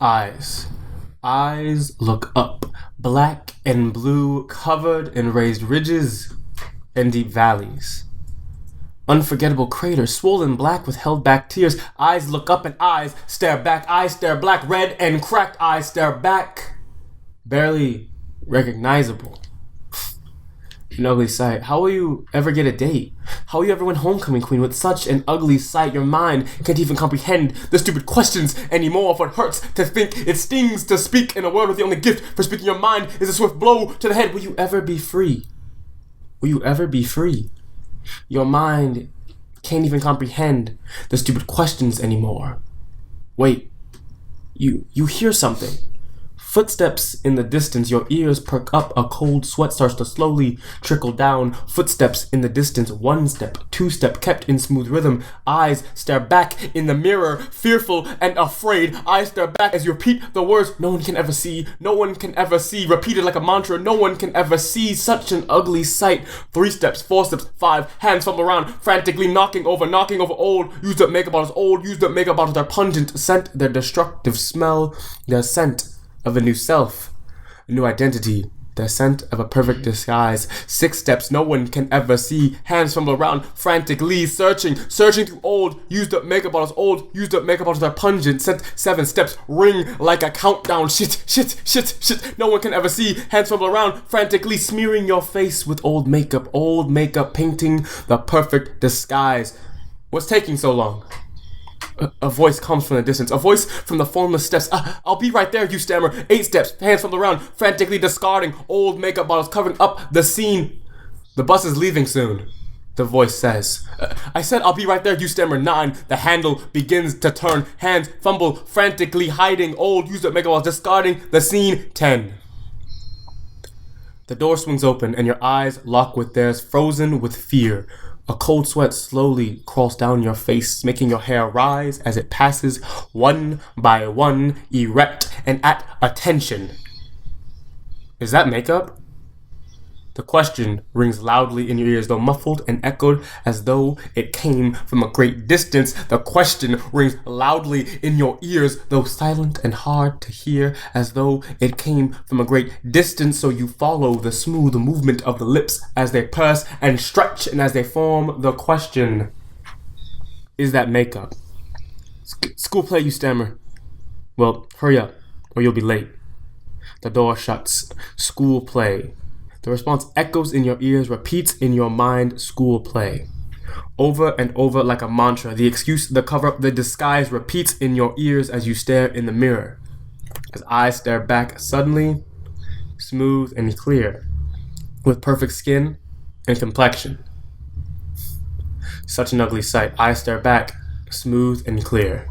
Eyes. Eyes look up, black and blue, covered in raised ridges and deep valleys. Unforgettable craters, swollen black with held back tears. Eyes look up and eyes stare back. Eyes stare black, red and cracked. Eyes stare back. Barely recognizable. An ugly sight. How will you ever get a date? How will you ever win homecoming queen with such an ugly sight? Your mind can't even comprehend the stupid questions anymore. For it hurts to think, it stings to speak in a world where the only gift for speaking your mind is a swift blow to the head. Will you ever be free? Will you ever be free? Your mind can't even comprehend the stupid questions anymore. Wait, you hear something. Footsteps in the distance, your ears perk up, a cold sweat starts to slowly trickle down. Footsteps in the distance, one step, two step, kept in smooth rhythm. Eyes stare back in the mirror, fearful and afraid. Eyes stare back as you repeat the words no one can ever see, no one can ever see, repeated like a mantra, no one can ever see. Such an ugly sight. 3 steps, 4 steps, 5, hands fumble around, frantically knocking over old, used up makeup bottles, old, used up makeup bottles, their pungent scent, their destructive smell, their scent of a new self, a new identity, the scent of a perfect disguise. 6 steps no one can ever see, hands fumble around, frantically searching through old, used up makeup bottles, old, used up makeup bottles, their pungent scent. 7 steps ring like a countdown. Shit, no one can ever see, hands fumble around, frantically smearing your face with old makeup painting the perfect disguise. What's taking so long? A voice comes from the distance, a voice from the formless steps. I'll be right there, you stammer. 8 steps, hands from the ground, frantically discarding old makeup bottles, covering up the scene. The bus is leaving soon, the voice says. I said I'll be right there, you stammer. 9, the handle begins to turn, hands fumble, frantically hiding old used up makeup bottles, discarding the scene. 10. The door swings open and your eyes lock with theirs, frozen with fear. A cold sweat slowly crawls down your face, making your hair rise as it passes one by one, erect and at attention. Is that makeup? The question rings loudly in your ears, though muffled and echoed as though it came from a great distance. The question rings loudly in your ears, though silent and hard to hear, as though it came from a great distance. So you follow the smooth movement of the lips as they purse and stretch and as they form the question. Is that makeup? School play, you stammer. Well, hurry up, or you'll be late. The door shuts. School play. The response echoes in your ears, repeats in your mind, school play. Over and over like a mantra, the excuse, the cover-up, the disguise repeats in your ears as you stare in the mirror. As eyes stare back, suddenly, smooth and clear, with perfect skin and complexion. Such an ugly sight. Eyes stare back, smooth and clear.